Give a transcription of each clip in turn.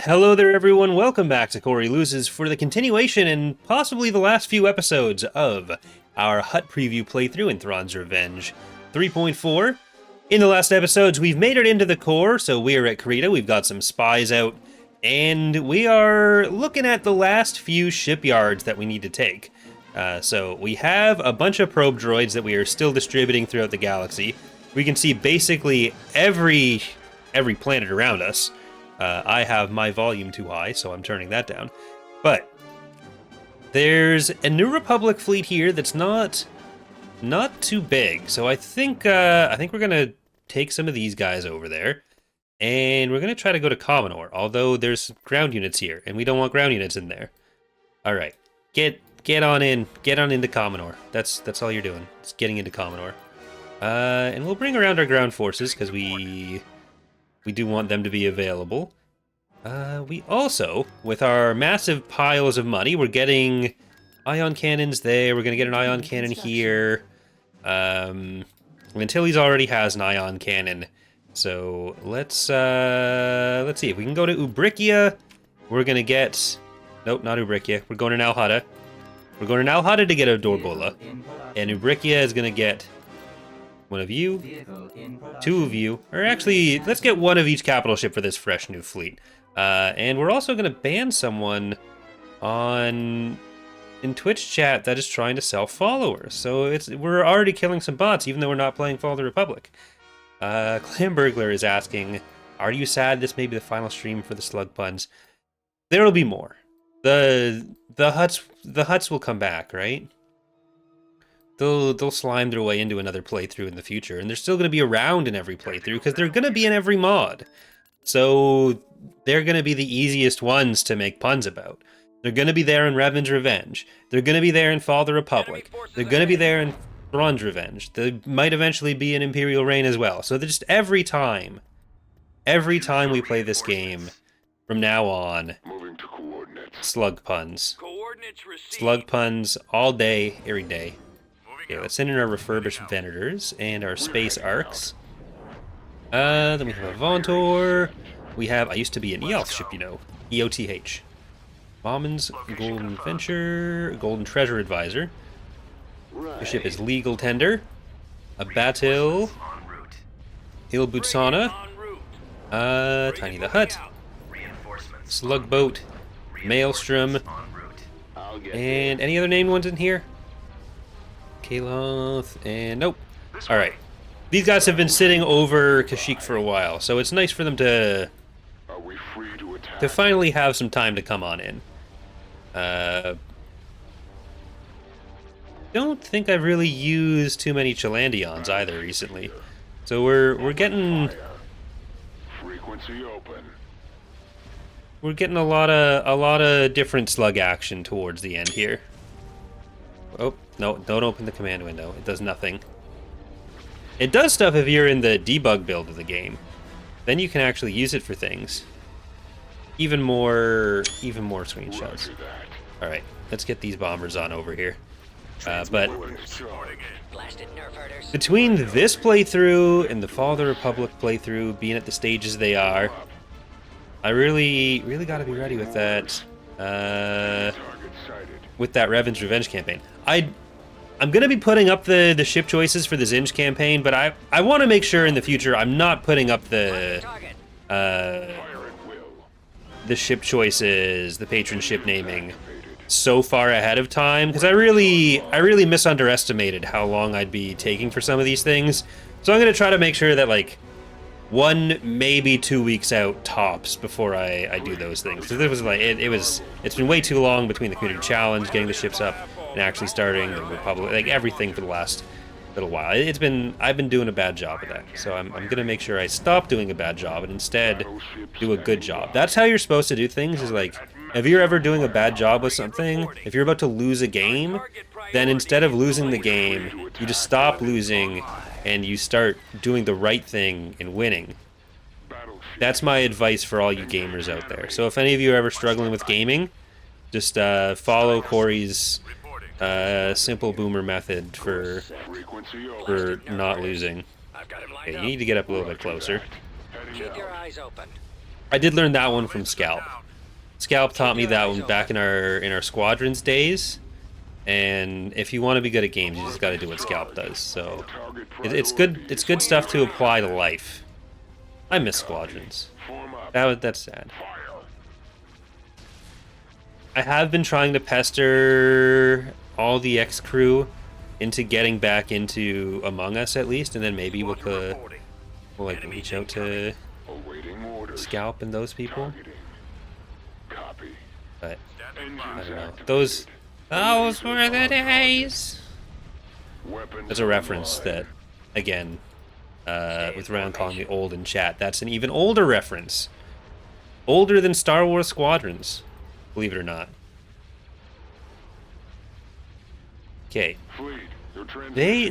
Hello there, everyone. Welcome back to Corey Loses for the continuation and possibly the last few episodes of our Hutt preview playthrough in Thrawn's Revenge 3.4. In the last episodes, we've made it into the core, so we are at Krita. We've got some spies out, and we are looking at the last few shipyards that we need to take. So we have a bunch of probe droids that we are still distributing throughout the galaxy. We can see basically every planet around us. I have my volume too high, so I'm turning that down. But there's a New Republic fleet here that's not too big. So I think we're gonna take some of these guys over there, and we're gonna try to go to Commor. Although there's ground units here, and we don't want ground units in there. All right, get on into Commor. That's all you're doing. It's getting into Commor. And we'll bring around our ground forces because we do want them to be available. We also, with our massive piles of money, we're getting ion cannons there. We're going to get an ion cannon here. Antilles already has an ion cannon. So let's see if we can go to Ubrikia. We're going to get... Nope, not Ubrikia. We're going to Nalhada. We're going to Nalhada to get a Dorbola. And Ubrikia is going to get... one of you, two of you, or actually, let's get one of each capital ship for this fresh new fleet. And we're also going to ban someone in Twitch chat that is trying to sell followers. So we're already killing some bots, even though we're not playing Fall of the Republic. Clan Burglar is asking, are you sad this may be the final stream for the slug puns? There will be more. The Hutts will come back, right? They'll slime their way into another playthrough in the future, and they're still going to be around in every playthrough because they're going to be in every mod. So they're going to be the easiest ones to make puns about. They're going to be there in Revan's Revenge. They're going to be there in Fall of the Republic. They're going to be there in Thrawn's Revenge. They might eventually be in Imperial Reign as well. So just every time we play this game from now on, slug puns. Slug puns all day, every day. Okay, let's send in our refurbished Venators and our space arcs. Then we have a Vontor. We have, I used to be an EOTH ship, you know. EOTH. Bauman's Golden Venture, Golden Treasure Advisor. The ship is Legal Tender. A Batil. Il Butsana. Tiny the Hutt. Slugboat. Maelstrom. And any other named ones in here? Kaloth, and nope. Alright. These guys have been sitting over Kashyyyk for a while, so it's nice for them to finally have some time to come on in. Don't think I've really used too many Chalandions either recently. So we're getting a lot of different slug action towards the end here. Oh, no, don't open the command window. It does nothing. It does stuff if you're in the debug build of the game. Then you can actually use it for things. Even more screenshots. Alright, let's get these bombers on over here. But between this playthrough and the Fall of the Republic playthrough, being at the stages they are, I really gotta be ready with that. With that Revan's Revenge campaign. I'm going to be putting up the ship choices for the Zinj campaign, but I want to make sure in the future I'm not putting up the ship choices, the patron ship naming so far ahead of time, because I really misunderestimated how long I'd be taking for some of these things. So I'm going to try to make sure that, like, 1, maybe 2 weeks out tops before I do those things. So this was like it's been way too long between the community challenge, getting the ships up, and actually starting the Republic, like everything for the last little while. I've been doing a bad job of that. So I'm gonna make sure I stop doing a bad job and instead do a good job. That's how you're supposed to do things. Is like, if you're ever doing a bad job with something, if you're about to lose a game, then instead of losing the game, you just stop losing and you start doing the right thing and winning. That's my advice for all you gamers out there. So if any of you are ever struggling with gaming, just follow Corey's simple boomer method for not losing. Okay, you need to get up a little bit closer. Keep your eyes open. I did learn that one from Scalp. Scalp taught me that one back in our squadrons days. And if you want to be good at games, you just got to do what Scalp does. So it's good. It's good stuff to apply to life. I miss squadrons. That's sad. I have been trying to pester all the X crew into getting back into Among Us at least, and then maybe we'll like reach out to Scalp and those people. But I don't know. Those were the days. There's a reference that, again, with Round calling me old in chat, that's an even older reference. Older than Star Wars Squadrons, believe it or not. Okay.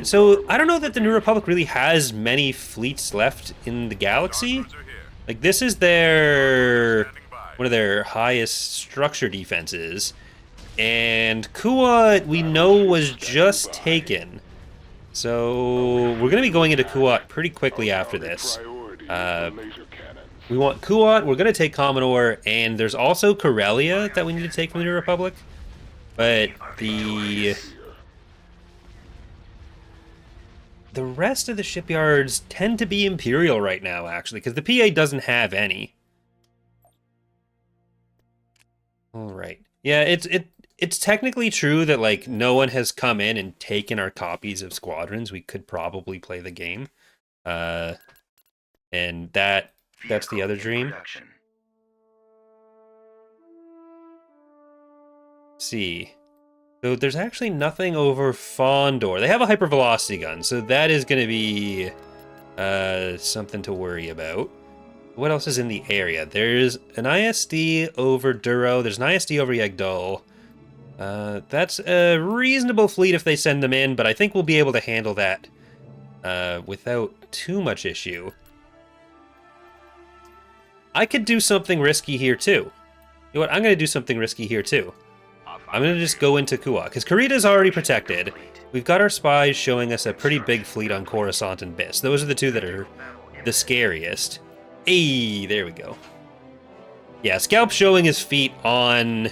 So I don't know that the New Republic really has many fleets left in the galaxy. Like, this is one of their highest structure defenses. And Kuat, we know, was just taken. So we're going to be going into Kuat pretty quickly after this. We want Kuat, we're going to take Commor, and there's also Corellia that we need to take from the New Republic. But the rest of the shipyards tend to be Imperial right now, actually, because the PA doesn't have any. All right. Yeah, it's technically true that, like, no one has come in and taken our copies of Squadrons. We could probably play the game. And that's the other dream. Let's see. So there's actually nothing over Fondor. They have a hypervelocity gun, so that is going to be something to worry about. What else is in the area? There's an ISD over Duro. There's an ISD over Yagdul. That's a reasonable fleet if they send them in, but I think we'll be able to handle that without too much issue. I could do something risky here, too. You know what? I'm going to do something risky here, too. I'm going to just go into Kuat, because Karita's already protected. We've got our spies showing us a pretty big fleet on Coruscant and Biss. Those are the two that are the scariest. Hey, there we go. Yeah, Scalp showing his feet on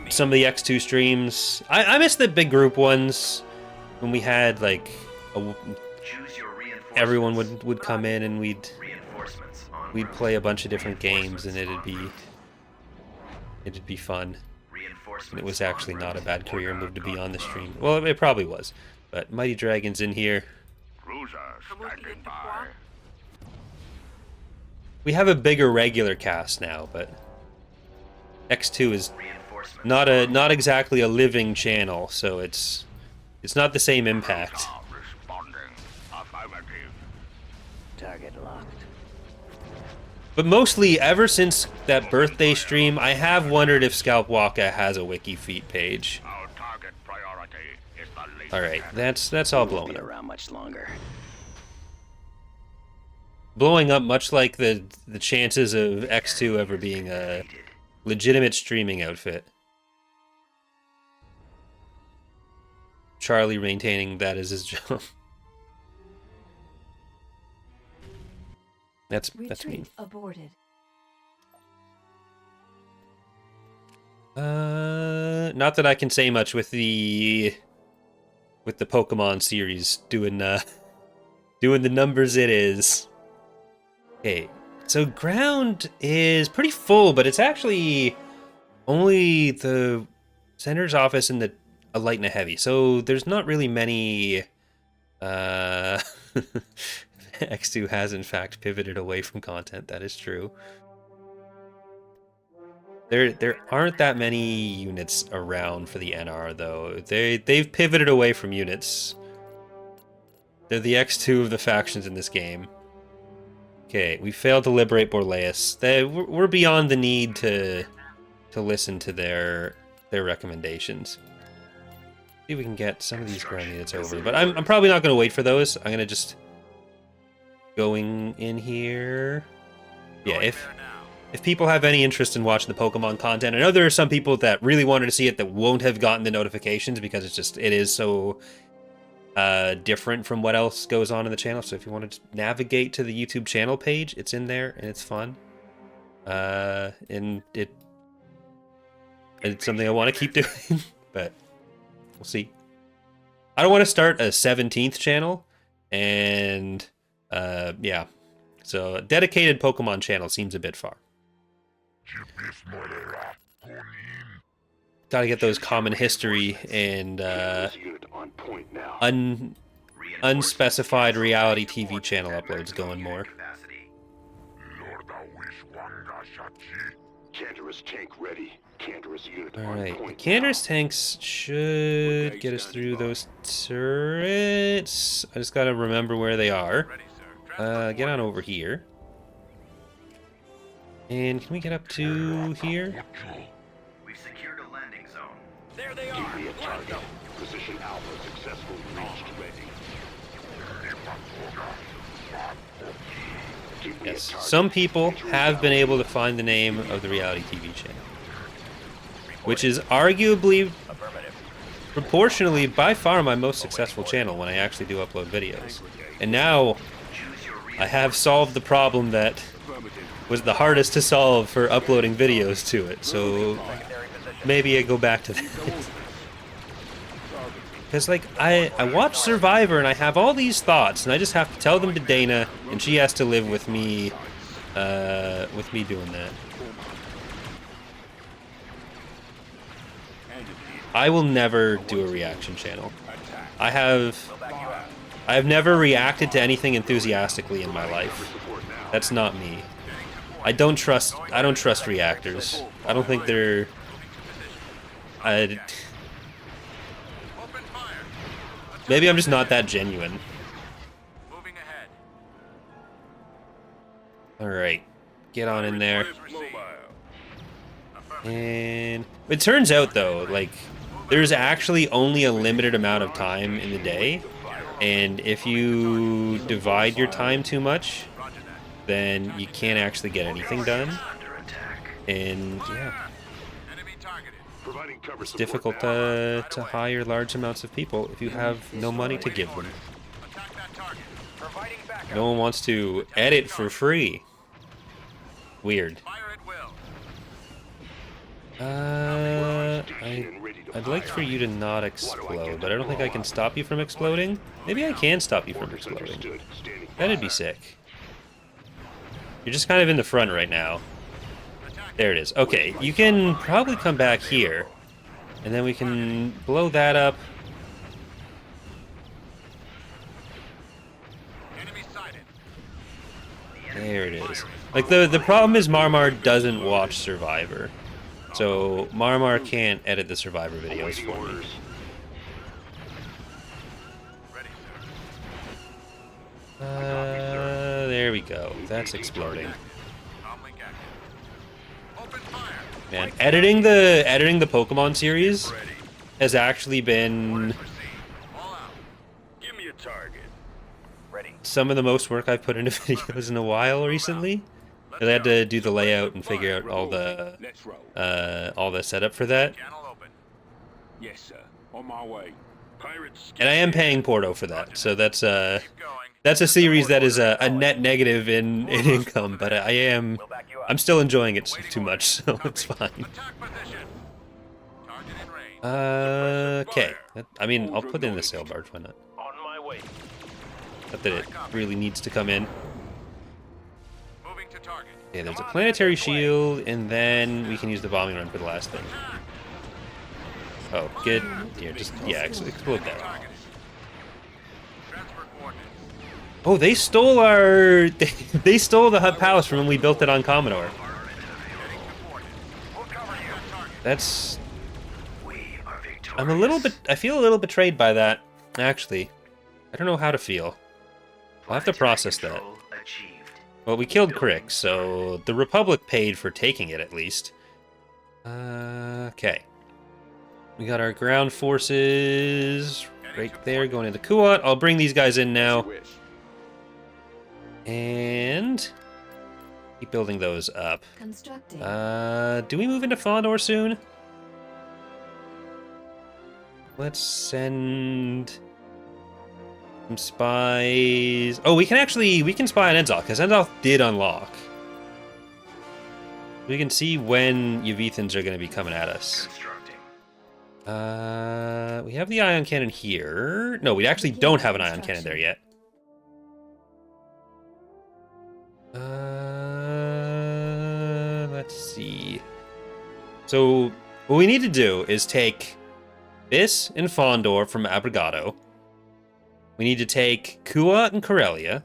some of the X2 streams. I miss the big group ones when we had, like, everyone would come in and we'd play a bunch of different games, and it'd be fun. And it was actually not a bad career move to be on the stream. Well, it probably was. But Mighty Dragon's in here. We have a bigger regular cast now, but X2 is not exactly a living channel, so it's not the same impact. Target locked. But mostly, ever since that birthday stream, I have wondered if Scalp Waka has a wiki feet page. Alright, that's all blowing up. Around much longer. Blowing up much like the chances of X2 ever being a legitimate streaming outfit. Charlie maintaining that as his job. That's mean. Aborted. Not that I can say much with the Pokemon series doing the numbers it is. Okay, so ground is pretty full, but it's actually only the senator's office and a light and a heavy. So there's not really many. X2 has in fact pivoted away from content. That is true. There aren't that many units around for the NR though. They've pivoted away from units. They're the X2 of the factions in this game. Okay, we failed to liberate Borleus. We're beyond the need to listen to their recommendations. See if we can get some of these ground units over. But I'm probably not going to wait for those. I'm going to just going in here. Yeah, if people have any interest in watching the Pokemon content, I know there are some people that really wanted to see it that won't have gotten the notifications because it is so different from what else goes on in the channel. So if you want to navigate to the YouTube channel page, it's in there and it's fun. And it's something I want to keep doing, but we'll see. I don't want to start a 17th channel, and yeah. So a dedicated Pokemon channel seems a bit far. Gotta get those common history and unspecified reality TV channel uploads going more. Alright, the Canderous tanks should get us through those turrets. I just gotta remember where they are. Get on over here. And can we get up to here? We've secured a landing zone. There they are. Position Alpha successfully reached. Yes, some people have been able to find the name of the reality TV channel, which is arguably, proportionally, by far my most successful channel when I actually do upload videos. And now, I have solved the problem that was the hardest to solve for uploading videos to it, so maybe I go back to that. Because, like, I watch Survivor and I have all these thoughts, and I just have to tell them to Dana, and she has to live with me doing that. I will never do a reaction channel. I have never reacted to anything enthusiastically in my life. That's not me. I don't trust reactors. I don't think they're... Maybe I'm just not that genuine. Alright. Get on in there. And it turns out, though, like, there's actually only a limited amount of time in the day. And if you divide your time too much, then you can't actually get anything done. And, yeah. It's difficult to hire large amounts of people if you have no money to give them. No one wants to edit for free. Weird. I'd like for you to not explode, but I don't think I can stop you from exploding. Maybe I can stop you from exploding. That'd be sick. You're just kind of in the front right now. There it is. Okay, you can probably come back here, and then we can blow that up. There it is. Like, the problem is Marmar doesn't watch Survivor. So Marmar can't edit the Survivor videos for me. There we go. That's exploding. Man, editing the Pokemon series has actually been some of the most work I've put into videos in a while recently. I had to do the layout and figure out all the setup for that. Yes, sir. On my way. And I am paying Porto for that, so that's a series that is a net negative in income, but I'm still enjoying it too much, so it's fine. Okay. I mean, I'll put in the sail barge, why not? On my way. Not that it really needs to come in. Okay, there's a planetary shield, and then we can use the bombing run for the last thing. Oh, good. Here, just, yeah, explode that. Oh, they stole our... They stole the Hutt Palace from when we built it on Commodore. That's... I'm a little bit... I feel a little betrayed by that, actually. I don't know how to feel. I'll have to process that. Well, we killed Crick, so the Republic paid for taking it, at least. Okay. We got our ground forces right there going into Kuat. I'll bring these guys in now. And keep building those up. Do we move into Fondor soon? Let's send Some spies. Oh, we can spy on Enzoth, because Enzoth did unlock. We can see when Yavithans are going to be coming at us. Constructing. We have the ion cannon here. No, we actually don't have an ion cannon there yet. Let's see. So, what we need to do is take this and Fondor from Abrigado. We need to take Kuat and Corellia.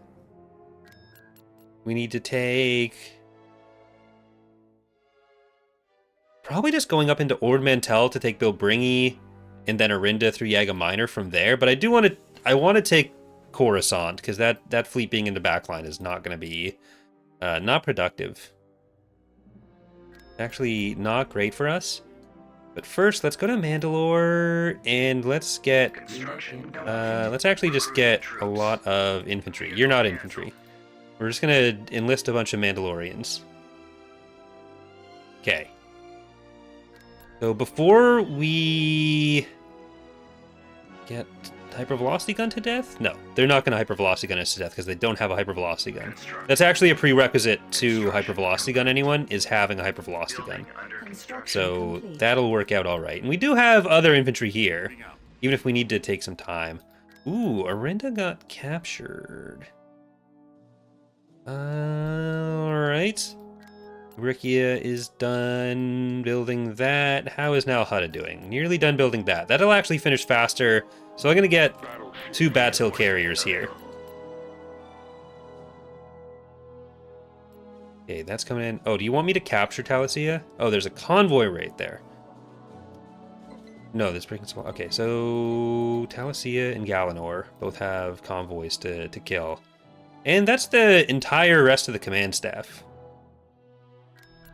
We need to take... Probably just going up into Ord Mantell to take Bilbringi and then Arinda through Yaga Minor from there. But I want to take Coruscant, because that fleet being in the backline is not going to be not productive. Actually, not great for us. But first, let's go to Mandalore and let's get... let's actually just get a lot of infantry. You're not infantry. We're just going to enlist a bunch of Mandalorians. Okay. So before we get hypervelocity gun to death? No, they're not going to hypervelocity gun us to death because they don't have a hypervelocity gun. That's actually a prerequisite to hypervelocity gun anyone, is having a hypervelocity gun. So that'll work out all right. And we do have other infantry here, even if we need to take some time. Ooh, Arinda got captured. Alright. Rikia is done building that. How is now Hutt doing? Nearly done building that. That'll actually finish faster. So I'm going to get 2 Batil carriers here. Okay, that's coming in. Oh, do you want me to capture Talasia? Oh, there's a convoy right there. No, this breaking small. Okay, so Talasia and Galanor both have convoys to kill. And that's the entire rest of the command staff.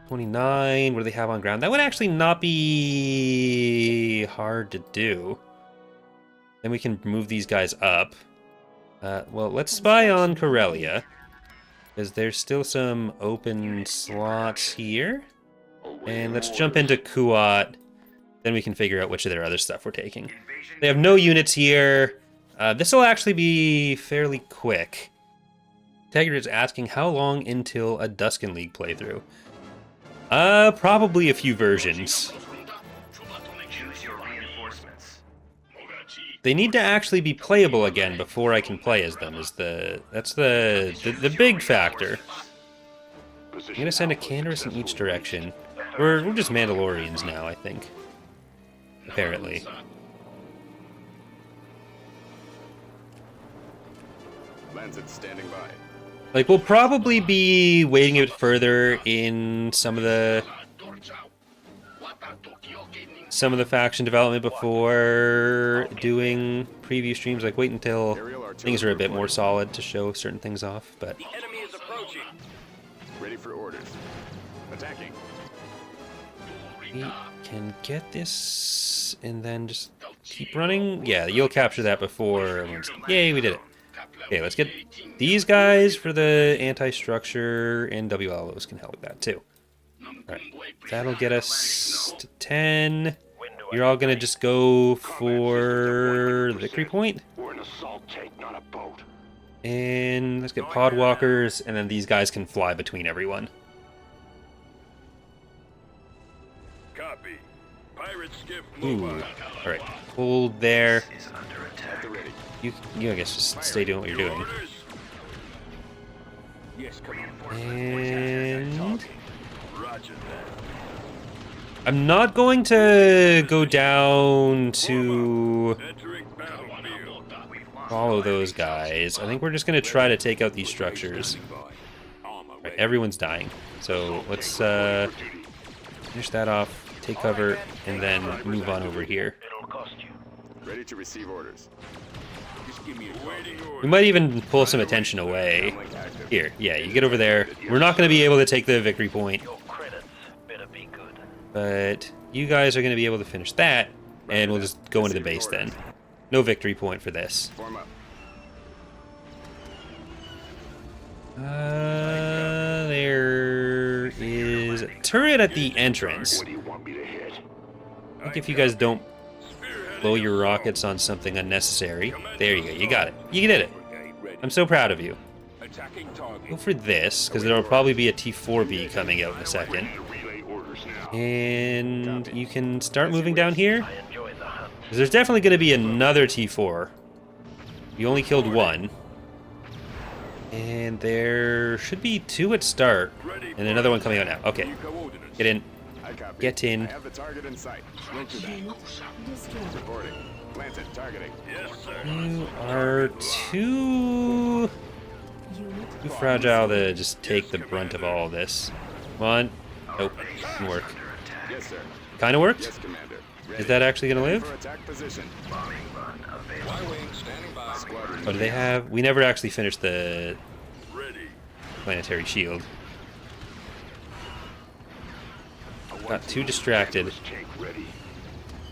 29, what do they have on ground? That would actually not be hard to do. Then we can move these guys up. Well, let's spy on Corellia, because there's still some open slots here. And let's jump into Kuat. Then we can figure out which of their other stuff we're taking. They have no units here. This will actually be fairly quick. Taggart is asking how long until a Duskin League playthrough. Probably a few versions. Choose your reinforcements. They need to actually be playable again before I can play as them. That's the big factor. I'm gonna send a Canderous in each direction. We're just Mandalorians now, I think. Apparently. Lancet standing by. Like, we'll probably be waiting a bit further in some of the faction development before doing preview streams. Like, wait until things are a bit more solid to show certain things off. But The enemy is approaching. Ready for orders. Attacking. we can get this and then just keep running. Yeah, you'll capture that before everyone's... Yay, we did it. Okay, let's get these guys for the anti-structure, and WLOs can help with that too. Alright, that'll get us to 10. You're all gonna just go for the victory point. We're an assault tank, not a boat. And let's get pod walkers, and then these guys can fly between everyone. Copy. Pirate skiff Ooh, mobile. alright, hold there. Is under attack. You I guess just stay doing what you're doing. Orders. Yes, come on. And Roger that. I'm not going to go down to Entering battlefield. follow those guys. I think we're just going to try to take out these structures. On my way. Right, everyone's dying. So let's finish that off, take cover, and then move on over here. It'll cost you. Ready to receive orders. Just give me a waiting order. We might even pull some attention away. Here, yeah, you get over there. We're not going to be able to take the victory point, Your credits better be good. but you guys are going to be able to finish that, and we'll just go into the base then. No victory point for this. Form up. There is a turret at the entrance. What do you want me to hit? I think if you guys don't blow your rockets on something unnecessary. There you go. You got it. You did it. I'm so proud of you. Attacking target. Go for this, because there will probably be a T4B coming out in a second. Relay orders now. And you can start moving down here. I enjoy the hunt. 'Cause there's definitely going to be another T4. You only killed one. And there should be two at start. And another one coming out now. Okay. Get in. I copy. Get in. I have the target in sight. Roger that. Reporting. Planted. Targeting. Yes, sir. You are too fragile to just take the brunt of all this. Come on. Nope. Didn't work. Yes, sir. Kind of worked. Yes, Commander. Is that actually going to live? For attack position. Oh, do they have... We never actually finished the planetary shield. Got too distracted. Ready.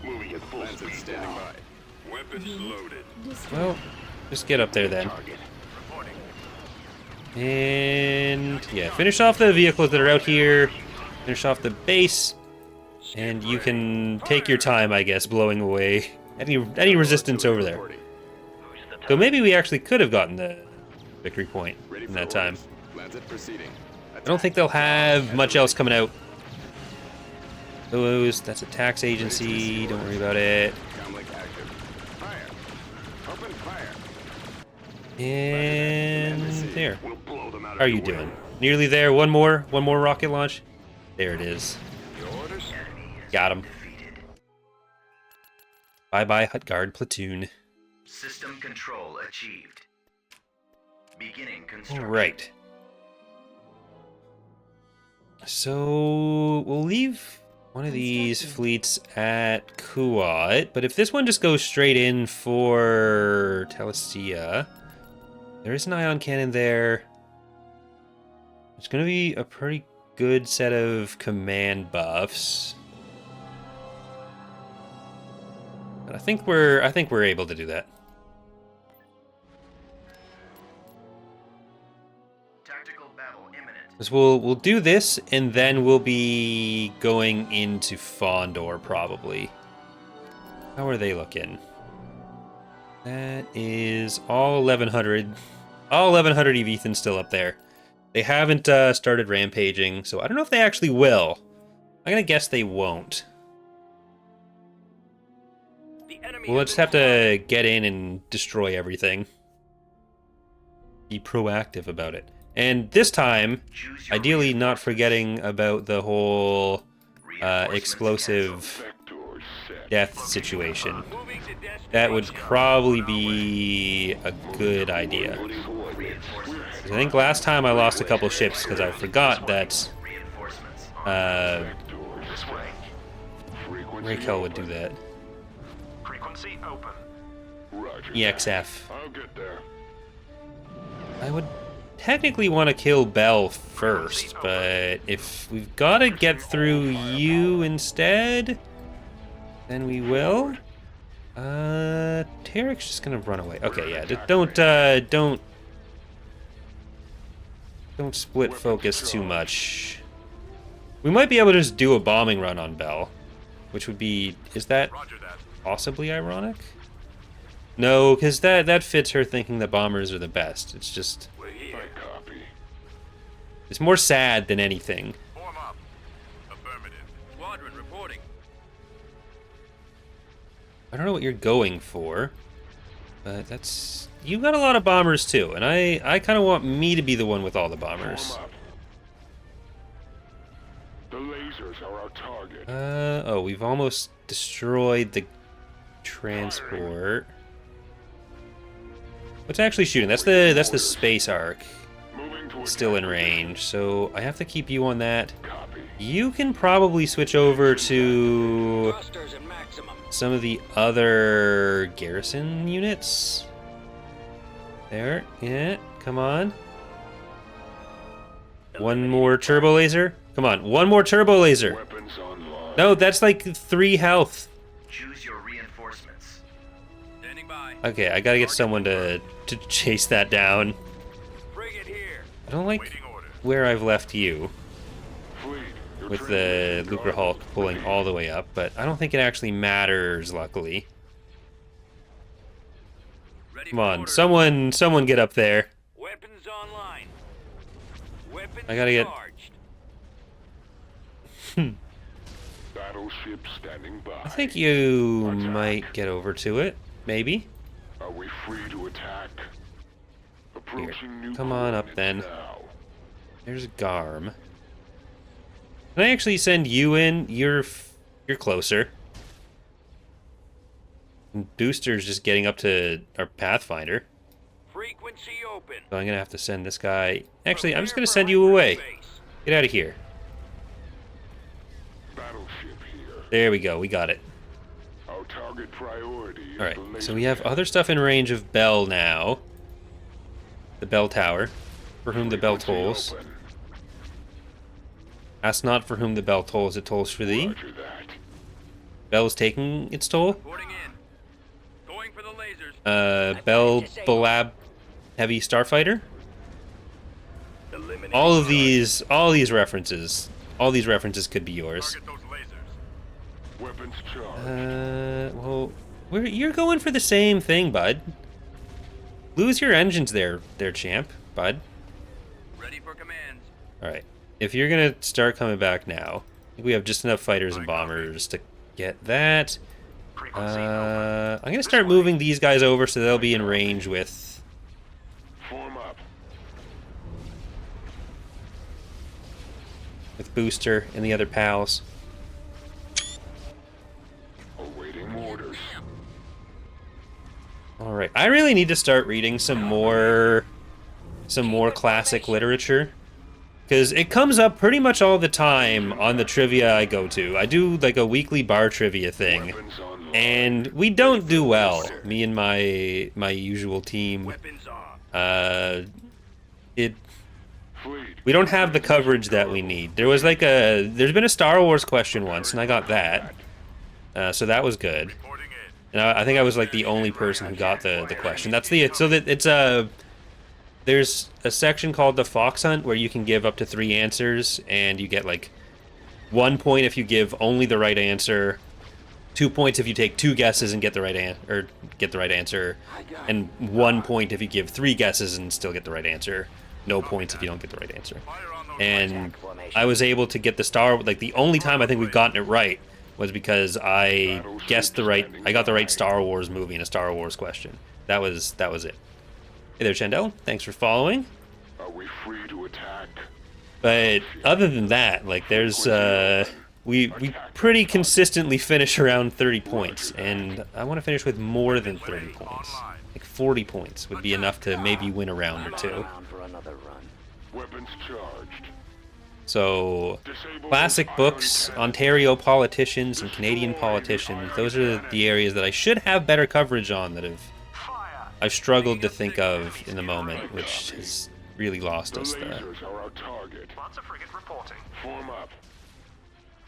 Moving at full speed. Standing by. Weapons loaded. Well, just get up there then. And yeah, finish off the vehicles that are out here. Finish off the base. And you can take your time, I guess, blowing away any resistance over there. So maybe we actually could have gotten the victory point in that time. I don't think they'll have much else coming out. That's a tax agency. Don't worry about it. And there. How are you doing? Nearly there. One more rocket launch. There it is. Got him. Bye-bye, Hutt Guard platoon. System control achieved. Beginning construction. All right. So we'll leave one of these fleets at Kuat, but if this one just goes straight in for Telesia, there is an ion cannon there. It's going to be a pretty good set of command buffs. But I think we're able to do that. Tactical battle imminent. So we'll do this, and then we'll be going into Fondor probably. How are they looking? That is all 1100. All 1100 Evethans still up there. They haven't started rampaging, so I don't know if they actually will. I'm gonna guess they won't. We'll just have to get in and destroy everything. Be proactive about it. And this time, ideally not forgetting about the whole explosive death situation. That would probably be a good idea. I think last time I lost a couple ships because I forgot that Raquel would do that. Frequency open. EXF. I'll get there. I would technically want to kill Bell first, but if we've got to get through you instead, then we will. Tarek's just gonna run away. Okay, yeah, just don't split focus too much. We might be able to just do a bombing run on Bell, which would be, is that possibly ironic? No, because that fits her thinking that bombers are the best. It's just, it's more sad than anything. Form up. Affirmative. Squadron reporting. I don't know what you're going for, but that's, you got a lot of bombers too, and I kind of want me to be the one with all the bombers. The lasers are our target. Oh, we've almost destroyed the transport. What's actually shooting? That's the space arc. Still in range, so I have to keep you on that. You can probably switch over to some of the other garrison units. There, yeah, come on. One more turbo laser. Come on, one more turbo laser. No, that's like 3 health. Choose your reinforcements. Standing by. Okay, I gotta get someone to chase that down. Bring it here. I don't like where I've left you with the Lucre Hulk pulling all the way up, but I don't think it actually matters, luckily. Come on, someone get up there. Weapons online. Weapons I gotta get- charged. Battleship standing by. I think you might get over to it. Maybe. Are we free to attack? Approaching new come on up coordinates then. now. There's Garm. Can I actually send you in? You're closer. And Booster's just getting up to our Pathfinder. Frequency open. So I'm gonna have to send this guy. Actually, I'm just gonna send you away. Get out of here. Battleship here. There we go. We got it. Our target priority is All right. the laser So we have cannon. other stuff in range of Bell now. The Bell Tower, for whom the bell Frequency tolls. open. Ask not for whom the bell tolls, it tolls for thee. Roger that. Bell is taking its toll. Reporting in. Going for the lasers. Bell Balab Heavy Starfighter. Eliminate All these references could be yours. Target those lasers. Weapons charged. Well, you're going for the same thing, bud. Lose your engines there, champ, bud. Ready for commands. All right. If you're gonna start coming back now, I think we have just enough fighters and bombers to get that. Frequency open. I'm gonna start moving these guys over so they'll be in range with. Form up. With Booster and the other pals. Awaiting orders. All right. I really need to start reading some more classic literature. Because it comes up pretty much all the time on the trivia I go to. I do like a weekly bar trivia thing, Weapons online. and we don't do well. Me and my usual team. Weapons on. Fleet. We don't have the coverage that we need. There's been a Star Wars question once, and I got that, so that was good. Reporting in. And I think I was like the only person who got the question. There's a section called the Fox Hunt where you can give up to 3 answers, and you get like 1 point if you give only the right answer, 2 points if you take 2 guesses and get the right answer, and 1 point if you give 3 guesses and still get the right answer. No points if you don't get the right answer. Fire on those And I was able to get the only time I think we've gotten it right was because I got the right Star Wars movie and a Star Wars question. That was it. Hey there, Chandel. Thanks for following. Are we free to attack? But other than that, like there's we pretty consistently finish around 30 points, and I want to finish with more than 30 points. Like 40 points would be enough to maybe win a round or 2. Weapons charged. So, classic books, Ontario politicians, and Canadian politicians, those are the areas that I should have better coverage on that I've struggled to think of in the moment, which has really lost The us there. lasers are our target. Lancer frigate reporting. Form up.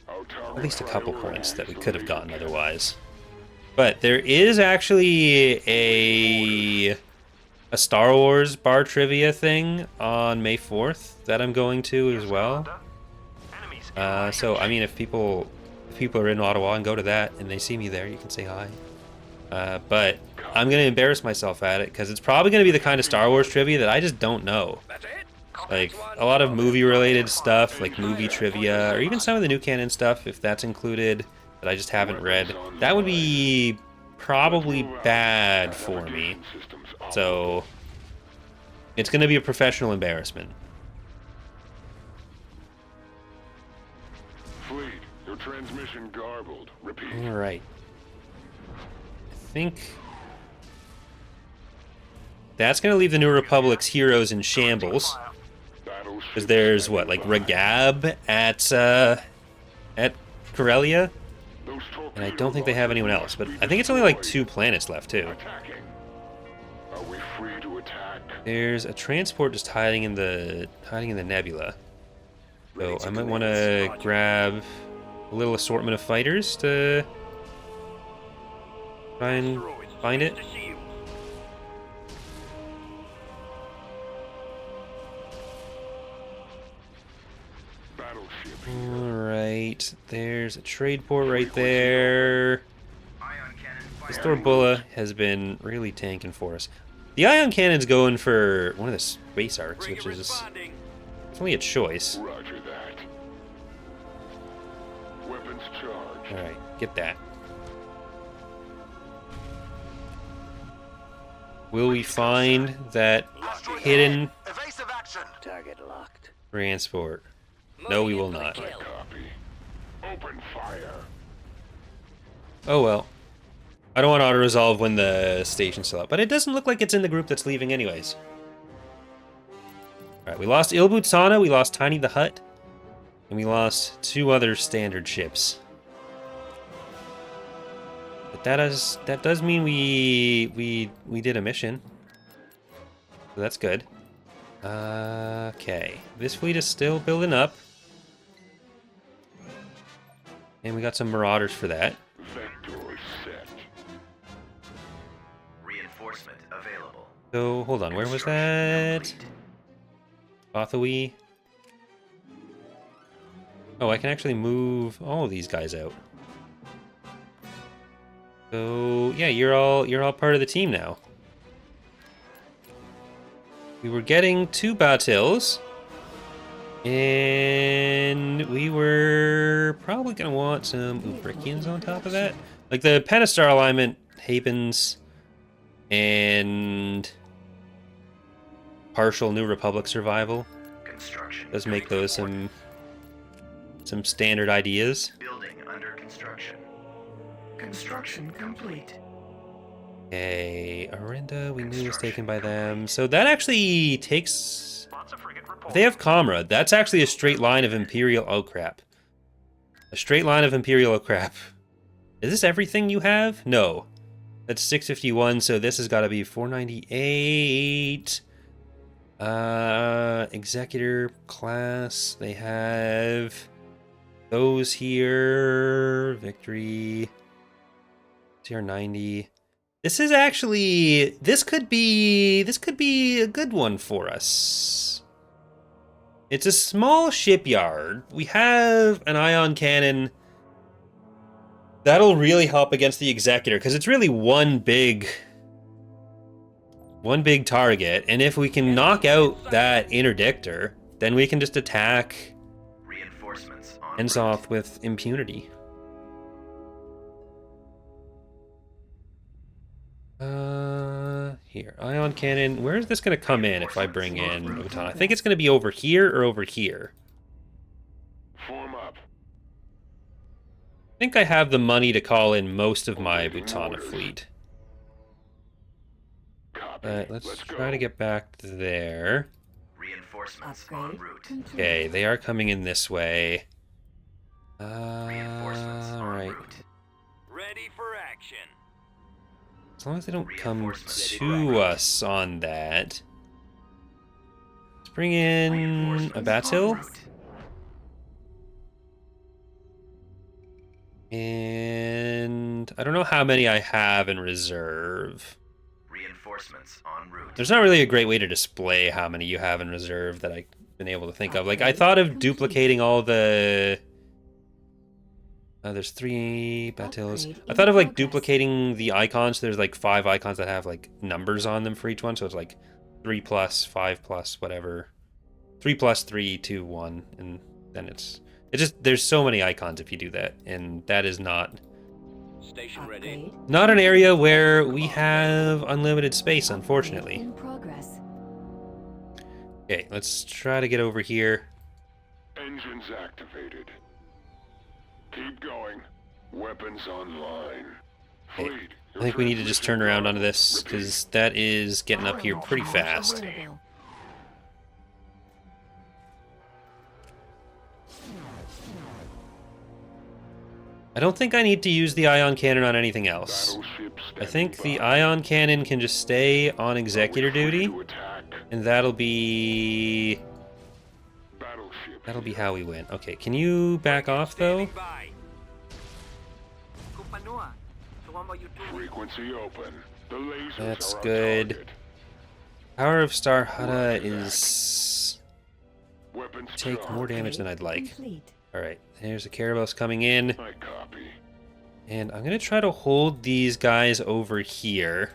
Our target At least a couple priority points that we is could the have gotten laser cannon. otherwise. But there is actually a Star Wars bar trivia thing on May 4th that I'm going to as well. Enemies So I mean, if people are in Ottawa and go to that and they see me there, you can say hi. But I'm gonna embarrass myself at it because it's probably gonna be the kind of Star Wars trivia that I just don't know. That's it. Like a lot of movie-related stuff, like movie trivia, or even some of the new canon stuff, if that's included, that I just haven't read. That would be probably bad for me. Systems up. So it's gonna be a professional embarrassment. Fleet, your transmission garbled. Repeat. All right. I think that's gonna leave the New Republic's heroes in shambles. Battleship Because there's what, like standing by. Regab at Corellia, Those and I don't think they have anyone else. But I think it's only like 2 planets left too. Attacking. Are we free to attack? There's a transport just hiding in the nebula. So I might want to grab a little assortment of fighters to try and find it. The shields. Battleship. All right, there's a trade port right there. Ion cannon This Thorbulla has been really tanking for us. The ion cannon's going for one of the space arcs, Bring which it is responding. definitely a choice. Roger that. Weapons charged. Alright, get that. Will we find that hidden Evasive action. Target locked. transport? No, we will not. Copy. Open fire. Oh well. I don't want to auto-resolve when the station's still up, but it doesn't look like it's in the group that's leaving anyways. Alright, we lost Ilbutsana, we lost Tiny the Hutt, and we lost 2 other standard ships. But that does mean we did a mission. So that's good. Okay. This fleet is still building up. And we got some marauders for that. Vector set. Reinforcement available. So, hold on, where was that? Bothawi. Oh, I can actually move all of these guys out. So, yeah, you're all part of the team now. We were getting 2 Batils, and we were probably going to want some Ubrikians on top of that. Like the Pentastar alignment happens, and partial New Republic survival Construction. does make those some standard ideas. Building under construction. Construction complete. Okay, Arinda, we knew was taken by them. So that actually takes... Sponsor frigate If reporting. they have Commor, that's actually a straight line of Imperial... Oh, crap. A straight line of Imperial... Oh, crap. Is this everything you have? No. That's 651, so this has got to be 498. Executor class. They have those here. Victory. TR90. This is actually... This could be a good one for us. It's a small shipyard. We have an ion cannon. That'll really help against the Executor, because it's really one big target. And if we can knock out that interdictor, then we can just attack Reinforcements on Ensoth with impunity. Here, ion cannon. Where is this going to come in if I bring in Utan? I think it's going to be over here or over here. Form up. I think I have the money to call in most of my Butana fleet. Copy. Let's go. try to get back there. Reinforcements en Upgrade route. complete. Okay, they are coming in this way. Reinforcements en Alright. route. Ready for action. As long as they don't come Reinforcements to us on that. Let's bring in a Reinforcements Batil. en route. And I don't know how many I have in reserve. Reinforcements en route. There's not really a great way to display how many you have in reserve that I've been able to think of. Like, I thought of duplicating all the... there's 3 Batils. Upgrade I thought of, in like, progress. duplicating the icons. There's, like, 5 icons that have, like, numbers on them for each one. So it's, like, 3 plus, 5 plus, whatever. 3 plus, 3, 2, 1. And then it's just... There's so many icons if you do that. And that is not... Station ready. Upgrade Not an area where we have unlimited space, unfortunately. in progress. Okay, let's try to get over here. Engines activated. Keep going. Weapons online. Okay, Fleet, I think we need to just turn around onto this, because that is getting up here pretty fast. Available. I don't think I need to use the ion cannon on anything else. I think the ion cannon can just stay on Executor duty, and that'll be how we win. Okay, can you back off though? Standing by. Frequency open. The lasers That's are on good. target. Power of Star Hutta is Weapons take more damage than I'd like. Complete. All right, here's the Carabal's coming in. I copy. And I'm going to try to hold these guys over here.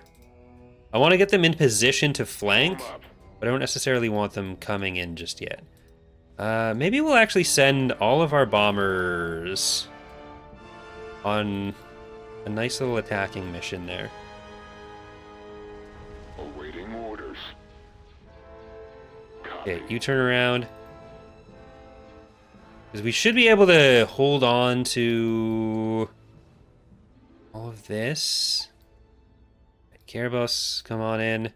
I want to get them in position to flank, but I don't necessarily want them coming in just yet. Maybe we'll actually send all of our bombers on a nice little attacking mission there. Awaiting orders. Okay, you turn around. Because we should be able to hold on to all of this. Carabos, come on in.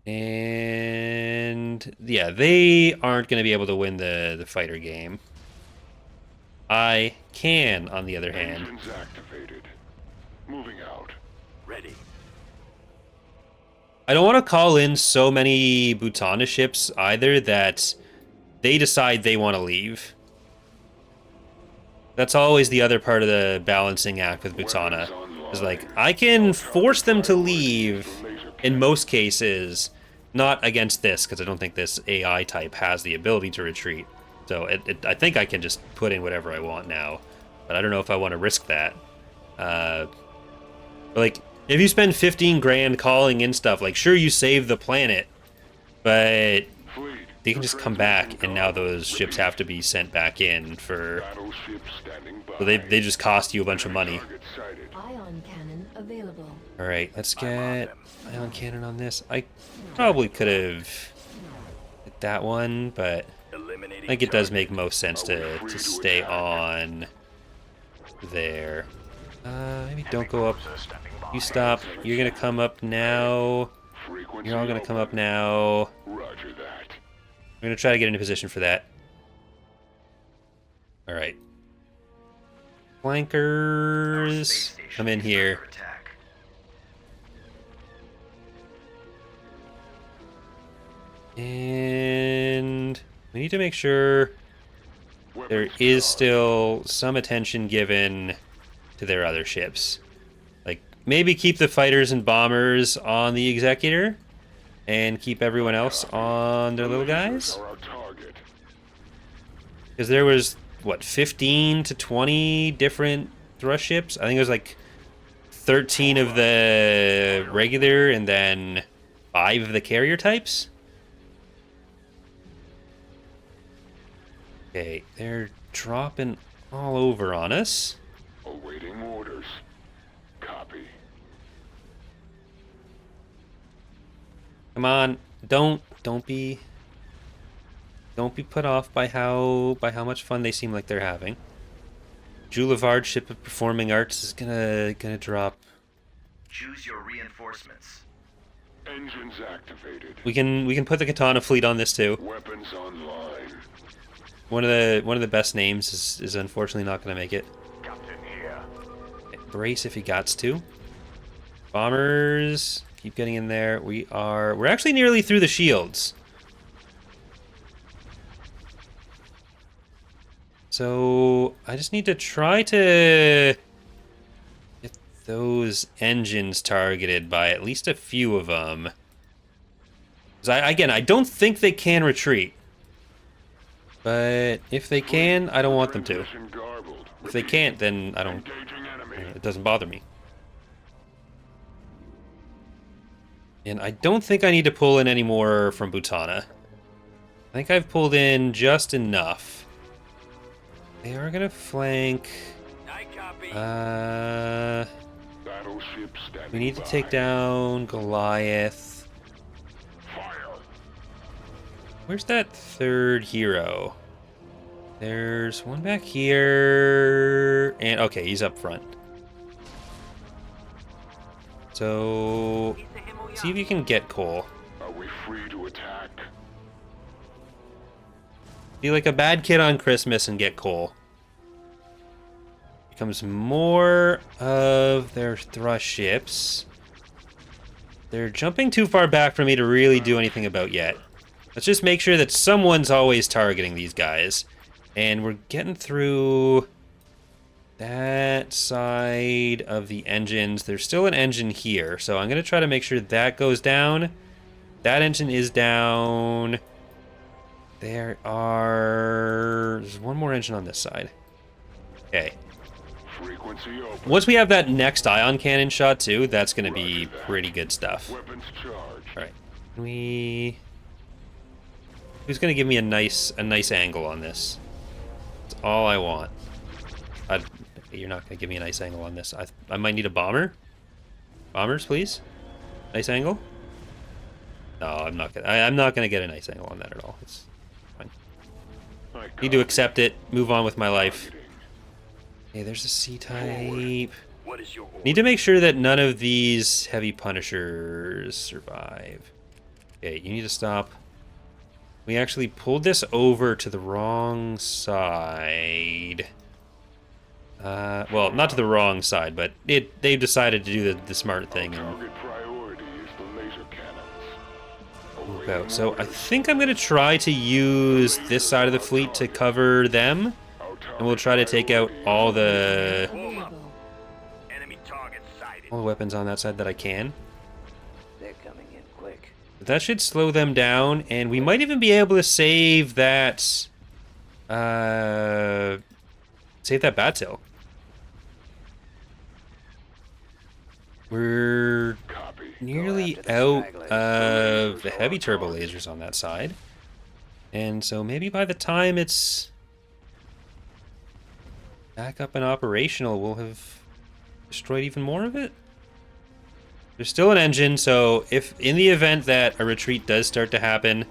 And yeah, they aren't going to be able to win the fighter game. I can, on the other hand. Engines activated. Moving out. Ready. I don't want to call in so many Butana ships either that they decide they want to leave. That's always the other part of the balancing act with Butana. Is like, I can force them to leave in most cases, not against this, because I don't think this AI type has the ability to retreat. So I think I can just put in whatever I want now. But I don't know if I want to risk that. But like, if you spend 15 grand calling in stuff, like, sure, you save the planet, but they can just come back, and now those ships have to be sent back in for... So they just cost you a bunch of money. Ion cannon available. Alright, let's get ion cannon on this. I probably could have hit that one, but I think it does make most sense to stay on there. Maybe don't go up. You stop. You're going to come up now. You're all going to come up now. Roger that. I'm going to try to get into position for that. Alright. Flankers, come in here. And we need to make sure there is still some attention given to their other ships. Like, maybe keep the fighters and bombers on the Executor and keep everyone else on their little guys. Because there was, what, 15 to 20 different thrust ships? I think it was like 13 of the regular and then 5 of the carrier types. Okay, they're dropping all over on us. Awaiting orders. Copy. Come on, don't be put off by how much fun they seem like they're having. Julivard ship of performing arts is gonna drop. Choose your reinforcements. Engines activated. We can put the Katana fleet on this too. Weapons online. One of the best names is unfortunately not gonna make it. Captain here. Brace if he gots to. Bombers, keep getting in there. We're actually nearly through the shields. So I just need to try to get those engines targeted by at least a few of them. 'Cause I don't think they can retreat. But if they can, I don't want them to. If they can't, then I don't. It doesn't bother me. And I don't think I need to pull in any more from Butana. I think I've pulled in just enough. They are gonna flank. We need to take down Goliath. Where's that third hero? There's one back here. And okay, he's up front. So see if you can get Cole. Are we free to attack? Be like a bad kid on Christmas and get Cole. Becomes more of their thrust ships. They're jumping too far back for me to really do anything about yet. Let's just make sure that someone's always targeting these guys. And we're getting through that side of the engines. There's still an engine here, so I'm going to try to make sure that goes down. That engine is down. There's one more engine on this side. Okay. Frequency open. Once we have that next ion cannon shot too, that's going to be pretty good stuff. Weapons charged. All right, who's going to give me a nice angle on this? That's all I want. You're not going to give me a nice angle on this. I might need a bomber. Bombers, please. Nice angle. No, I'm not gonna get a nice angle on that at all. It's fine. Need to accept it. Move on with my life. Okay, there's a C-type. What is your order? Need to make sure that none of these heavy punishers survive. Okay, you need to stop. We actually pulled this over to the wrong side. Well, not to the wrong side, but they've decided to do the smart thing. Target priority is the laser cannons. Move out. So I think I'm going to try to use this side of the fleet to cover them. And we'll try to take out all the Enemy target sighted. weapons on that side that I can. They're coming in quick. But that should slow them down, and we might even be able to save that... save that Batil. We're nearly out of the heavy turbo lasers on that side. And so maybe by the time it's back up and operational, we'll have destroyed even more of it. There's still an engine, so if in the event that a retreat does start to happen,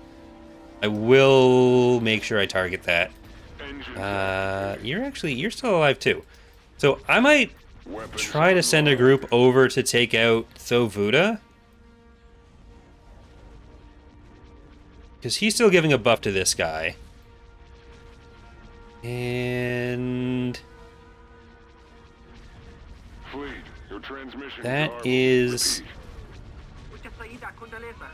I will make sure I target that. You're still alive too. So I might try to send a group over to take out Thovuda. Because he's still giving a buff to this guy. And that is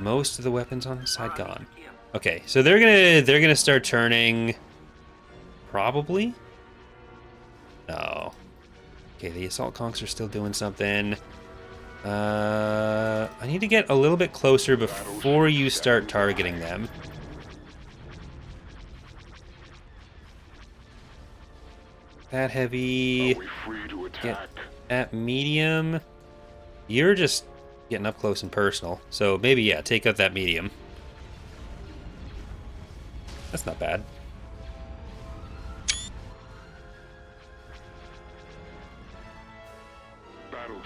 most of the weapons on the side gone. Okay, so they're gonna start turning. Probably. No. Okay, the assault conks are still doing something. I need to get a little bit closer before you start targeting them. That heavy. Get at medium. You're just getting up close and personal. So maybe, yeah, take out that medium. That's not bad. Battleship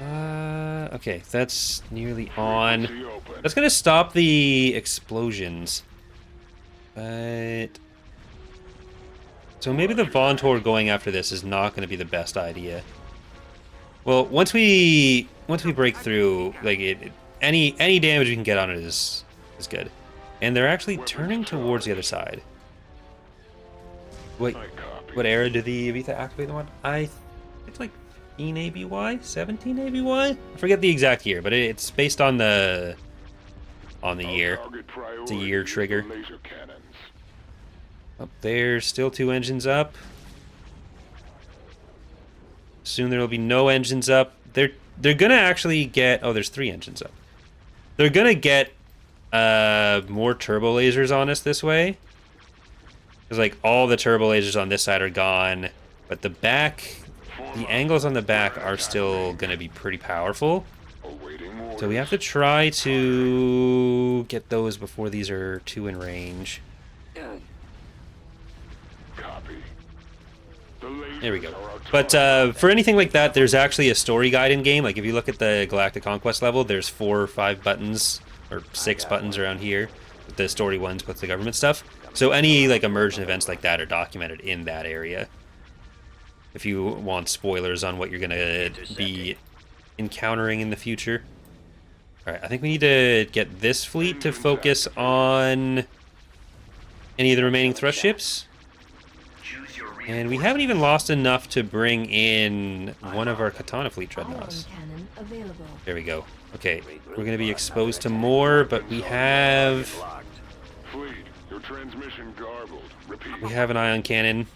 here. Okay, that's nearly on. That's gonna stop the explosions. But so maybe the Fondor going after this is not gonna be the best idea. Well, once we break through, like any damage we can get on it is good. And they're actually turning towards the other side. Wait, what era did the Evitha activate the one? It's like 15 ABY, 17 ABY. I forget the exact year, but it's based on the year. It's a year trigger. Oh, there's still 2 engines up. Soon there will be no engines up. They're gonna actually get. Oh, there's 3 engines up. They're gonna get more turbo lasers on us this way. Because like all the turbo lasers on this side are gone, but the angles on the back are still gonna be pretty powerful. So we have to try to get those before these are too in range. There we go. But for anything like that, there's actually a story guide in game. Like if you look at the Galactic Conquest level, there's 4 or 5 buttons or 6 buttons around here. The story ones with the government stuff. So any like immersion events like that are documented in that area. If you want spoilers on what you're gonna be encountering in the future. All right, I think we need to get this fleet to focus on any of the remaining thrust ships. And we haven't even lost enough to bring in one of our Katana fleet dreadnoughts. There we go. Okay, we're going to be exposed to more, but we have an ion cannon.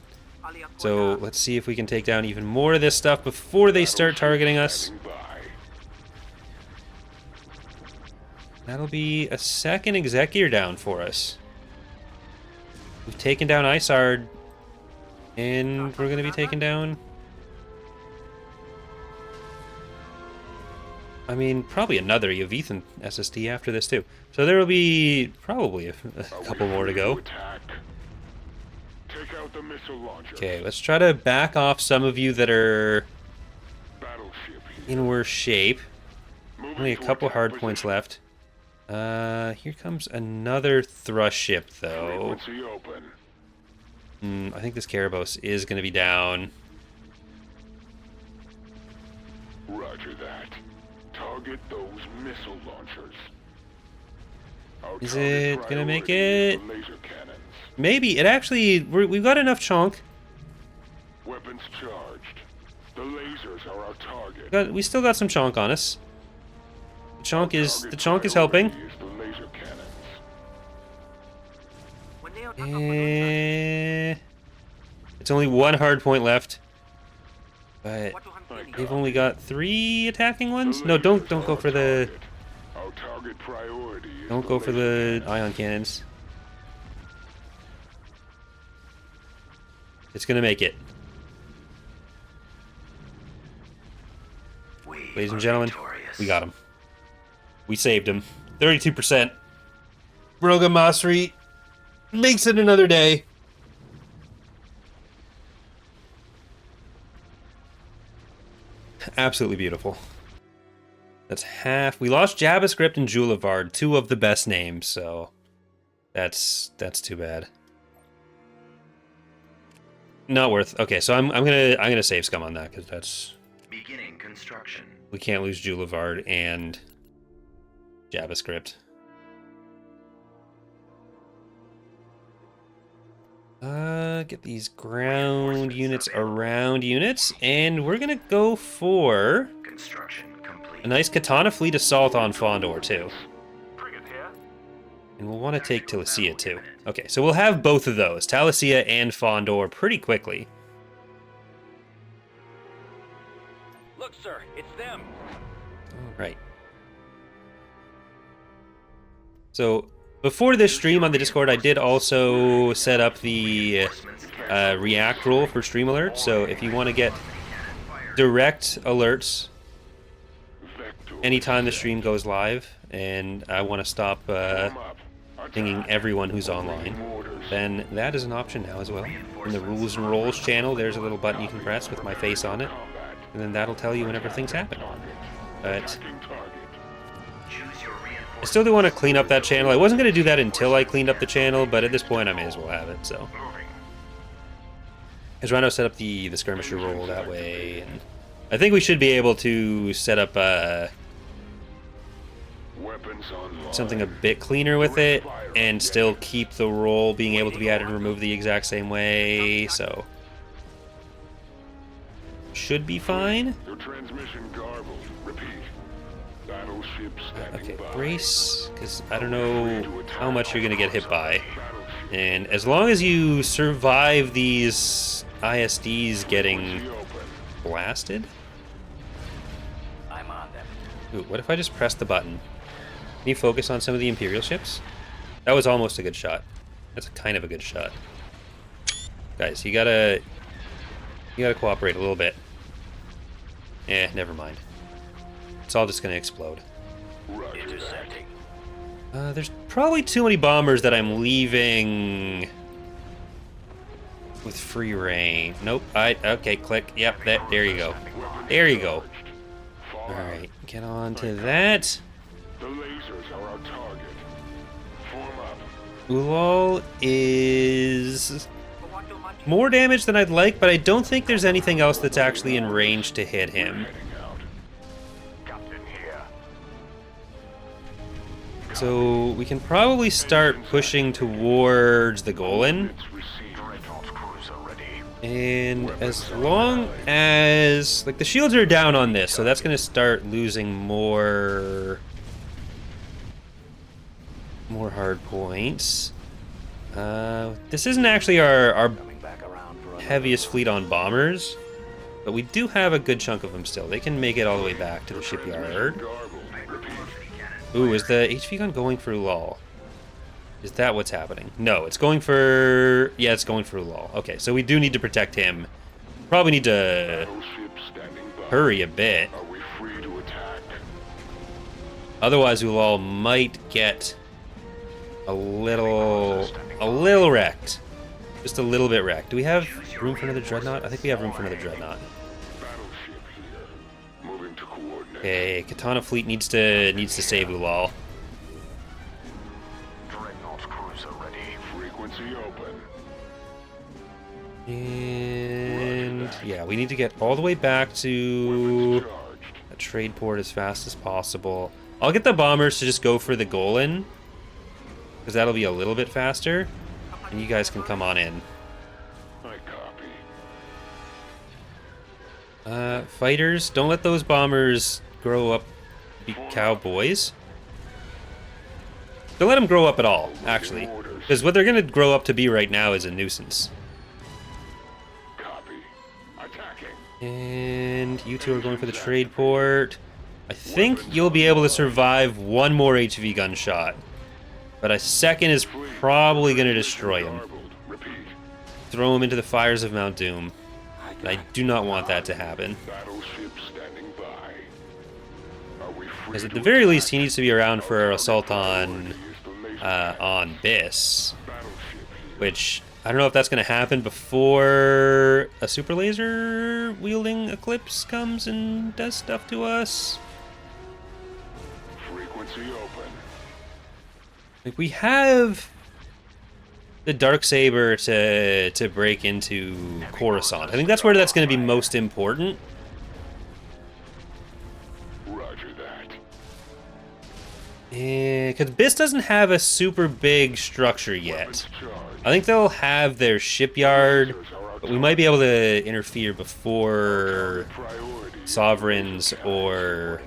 So let's see if we can take down even more of this stuff before they start targeting us. That'll be a second Executor down for us. We've taken down Isard. And we're going to be taken down. I mean, probably another Yavithan SSD after this, too. So there will be probably a couple more to go. Take out the missile launcher. Okay, let's try to back off some of you that are Battleship in worse shape. moving Only a to couple attack hard position. points left. Here comes another thrust ship, though. Frequency open. I think this Karabos is going to be down. Roger that. Target those missile launchers. Our Is target it gonna make priority is it? the laser cannons. Maybe. It actually... we've got enough chunk. Weapons charged. The lasers are our target. We still got some chunk on us. The chunk is helping. Priority is the laser cannons. It's only one hard point left. But they've only got 3 attacking ones? No, don't go for the... Our target priority is Don't go for the ion cannons. It's gonna make it. Ladies and gentlemen, we got him. We saved him. 32%. Broga Masri makes it another day. Absolutely beautiful. That's half. We lost JavaScript and Julivard, 2 of the best names, so that's too bad. Not worth. Okay, so I'm gonna save scum on that because that's Beginning construction. we can't lose Julivard and JavaScript. Get these ground units around units, and we're gonna go for Construction complete. a nice Katana fleet assault on Fondor too. Frigate here. And we'll want to take Talasia too. Okay, so we'll have both of those, Talasia and Fondor, pretty quickly. Look, sir, it's them. Alright. So, before this stream on the Discord, I did also set up the React rule for stream alerts. So if you want to get direct alerts anytime the stream goes live, and I want to stop pinging everyone who's online, then that is an option now as well. In the Rules and Rolls channel, there's a little button you can press with my face on it, and then that'll tell you whenever things happen. But I still do want to clean up that channel. I wasn't going to do that until I cleaned up the channel, but at this point I may as well have it, so. Because Rhino set up the skirmisher role that way, and I think we should be able to set up something a bit cleaner with it, and still keep the role being able to be added and removed the exact same way, so. Should be fine. Your transmission garbled. Repeat. Battleship standing Okay, by. brace, because I don't know how much you're going to get hit by. And as long as you survive these ISDs getting blasted... I'm on them. Ooh, what if I just press the button? Can you focus on some of the Imperial ships? That was almost a good shot. That's kind of a good shot. Guys, you gotta cooperate a little bit. Never mind. It's all just gonna explode. Intercepting. There's probably too many bombers that I'm leaving with free reign. Nope. Okay, click. Yep, there you go. There you go. Alright, get on to that. The lasers are our target. Form up. Ulal is more damage than I'd like, but I don't think there's anything else that's actually in range to hit him. Heading out. Captain here. So we can probably start pushing towards the Golan. It's received. Dreadnought cruiser ready. And as long as... like, the shields are down on this, so that's going to start losing more hard points. This isn't actually our Coming back around for heaviest fleet on bombers, but we do have a good chunk of them still. They can make it all the way back to the shipyard. Garbled. Repeat. Ooh, is the HV gun going for Ulal? Is that what's happening? No, it's going for... Yeah, it's going for Ulal. Okay, so we do need to protect him. Probably need to Battleship standing by. hurry a bit. Are we free to attack? Otherwise, Ulal might get a little wrecked. Just a little bit wrecked. Do we have room for another dreadnought? I think we have room for another dreadnought. Battleship here. Moving to coordinate. Okay, Katana fleet needs to save Ulal. Dreadnought cruiser ready. Frequency open. And yeah, we need to get all the way back to Charged. a trade port as fast as possible. I'll get the bombers to just go for the Golan, because that'll be a little bit faster. And you guys can come on in. I copy. Fighters, don't let those bombers grow up to be cowboys. Don't let them grow up at all, actually. Because what they're going to grow up to be right now is a nuisance. Copy. Attacking. And you two are going for the trade port. I think you'll be able to survive one more HV gunshot. But a second is probably going to destroy him. Garbled. Repeat. Throw him into the fires of Mount Doom. And I do not want that to happen. Battleship standing by. Are we free Because at to the very attack? least, he needs to be around for our assault on Use the laser Biss. battleship here. Which, I don't know if that's going to happen before a super laser wielding Eclipse comes and does stuff to us. Frequency open. Like, we have the Darksaber to break into Coruscant. I think that's where that's going to be most important. Roger that. Because Biss doesn't have a super big structure yet. Charged. I think they'll have their shipyard, but we might be able to interfere before Priorities. Sovereigns or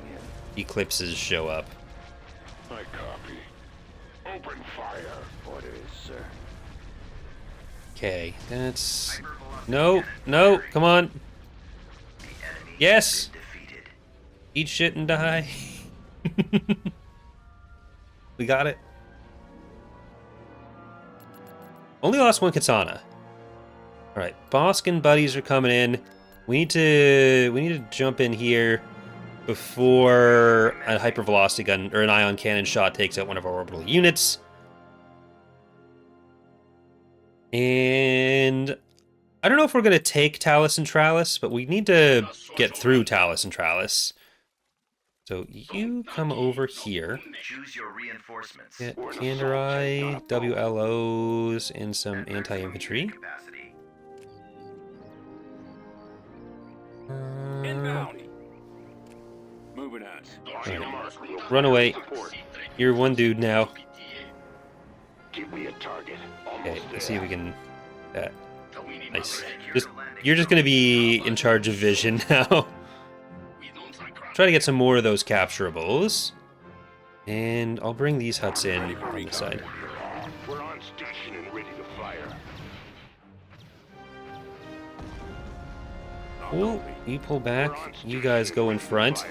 Eclipses show up. I copy. Open fire. Orders, sir. Okay, that's... No, no, come on. Yes! Defeated. Eat shit and die. We got it. Only lost one Katana. Alright, Bosk and buddies are coming in. We need to jump in here before a hypervelocity gun or an ion cannon shot takes out one of our orbital units. And I don't know if we're going to take Talus and Tralus, but we need to get through Talus and Tralus. So you come over here. Choose your reinforcements. Get Kandarai, WLOs, and some anti-infantry. Capacity. Inbound. Moving out. Alright. Run away. You're one dude now. Give me a target. Okay, let's see if we can... Nice. You're just gonna be in charge of vision now. Try to get some more of those capturables. And I'll bring these huts in on the side. We're on station and ready to fire. Cool. You pull back. You guys go in front.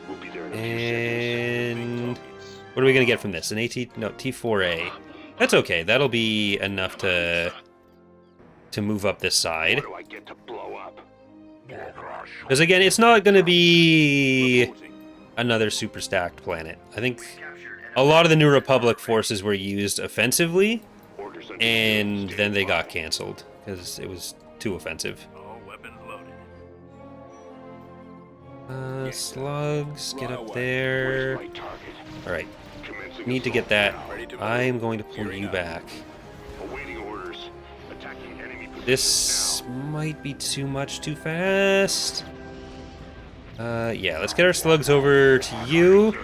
We'll be there in a few And... seconds. What are we gonna get from this? An AT... No, T4A. That's okay. That'll be enough to move up this side. What do I get to blow up? Because again, it's not going to be another super stacked planet. I think a lot of the New Republic forces were used offensively, Orders understood. and then they got canceled because it was too offensive. All weapons loaded. Slugs, get up Where's there. my target? Alright, Commencing need to get that. assault. I am going to pull you back. Awaiting orders. Attacking enemy positions This might be too much too fast. Yeah, let's get our slugs over to you.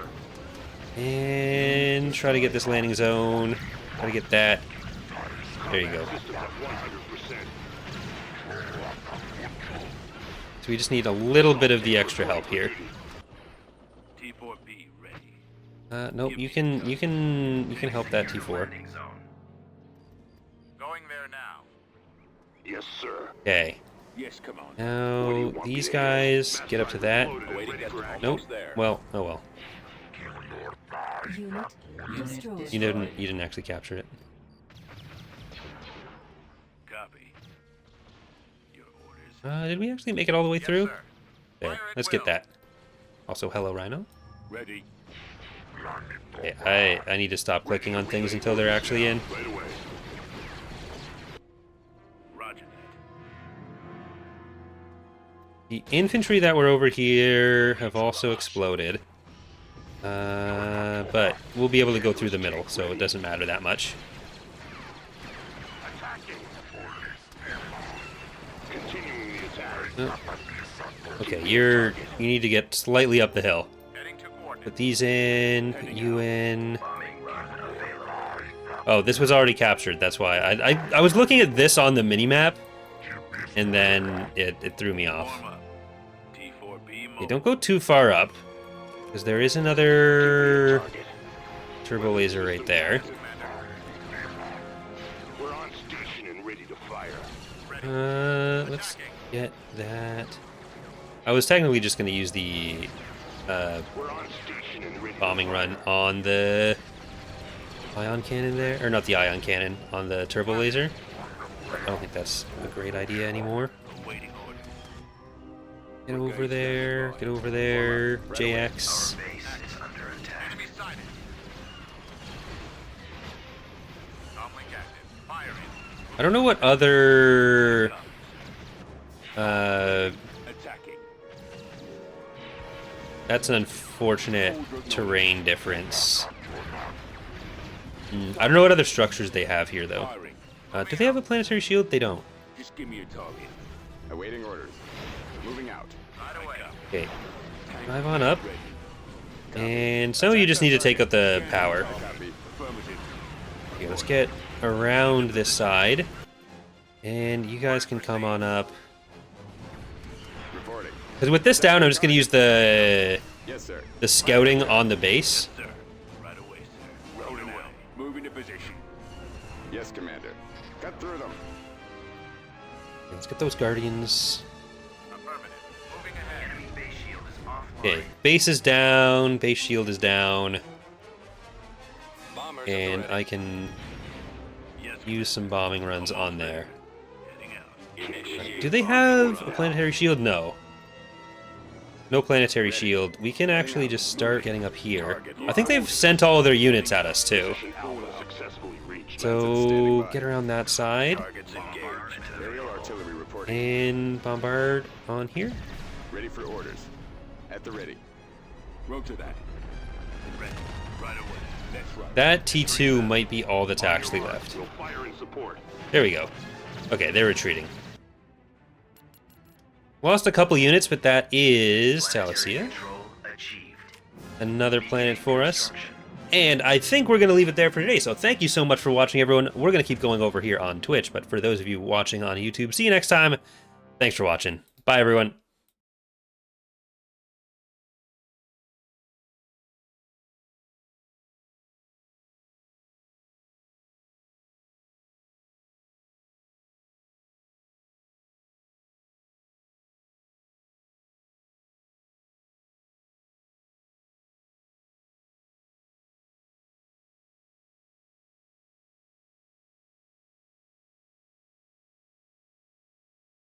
And try to get this landing zone. Try to get that. There you go. So we just need a little bit of the extra help here. T4B ready. Nope, you can help that T4. Landing zone. Going there now. Yes, sir. Okay. Yes, come on. Now these guys get up to that. Awaiting that. Nope. Well, oh well. Unit destroyed. You didn't actually capture it. Copy. Your orders. Did we actually make it all the way through? Yes, sir. There, Fire at let's get will. that. Also, hello, Rhino. Ready. Okay, I need to stop clicking on things until they're actually in. Right away. Roger that. The infantry that were over here have also exploded. But we'll be able to go through the middle, so it doesn't matter that much. Continuing the attack. Okay, you need to get slightly up the hill. Heading to coordinates. Put these in, put you in. Oh, this was already captured, that's why. I was looking at this on the minimap, and then it threw me off. Form up. T4B mode. Okay, don't go too far up, because there is another turbo laser right there. We're on station and ready to fire. Let's get that. I was technically just going to use the We're on station and ready. bombing run on the ion cannon there, or not the ion cannon, on the turbo laser. But I don't think that's a great idea anymore. Awaiting order. Get over there, get over there, JX. Base is under attack. Enemy sighted. Comlink active. Firing. I don't know what other Attacking. that's an unfortunate terrain difference. I don't know what other structures they have here though. Firing. Do they have a planetary shield? They don't. Just give me a target. Awaiting orders. Moving out. Right away. Okay, drive on up. And some of you just need to take out the power. Copy. Affirmative. Okay, let's get around this side. And you guys can come on up. Reporting. Because with this down, I'm just going to use the Yes, sir. scouting on the base. Sir. Right away, sir. Rolling out. Moving to position. Yes, Commander. Cut through them. Okay, let's get those guardians. Affirmative. Moving ahead. Enemy base shield is offline. Okay, base is down, base shield is down, Bombers and I can Yes. use some bombing runs on there. Heading out. Do they have a planetary shield? No. No planetary shield. We can actually just start getting up here. I think they've sent all of their units at us too. successfully reached. So get around that side Targets engaged. Aerial artillery reporting. and bombard on here. Ready for orders. At the ready. Rotor that. Ready. Right away. That's right. That T2 might be all that's actually left. We'll fire in support. There we go. Okay, they're retreating. Lost a couple units, but that is Planetary Talasia. control achieved. Another planet for us. Construction. And I think we're going to leave it there for today. So thank you so much for watching, everyone. We're going to keep going over here on Twitch. But for those of you watching on YouTube, see you next time. Thanks for watching. Bye, everyone.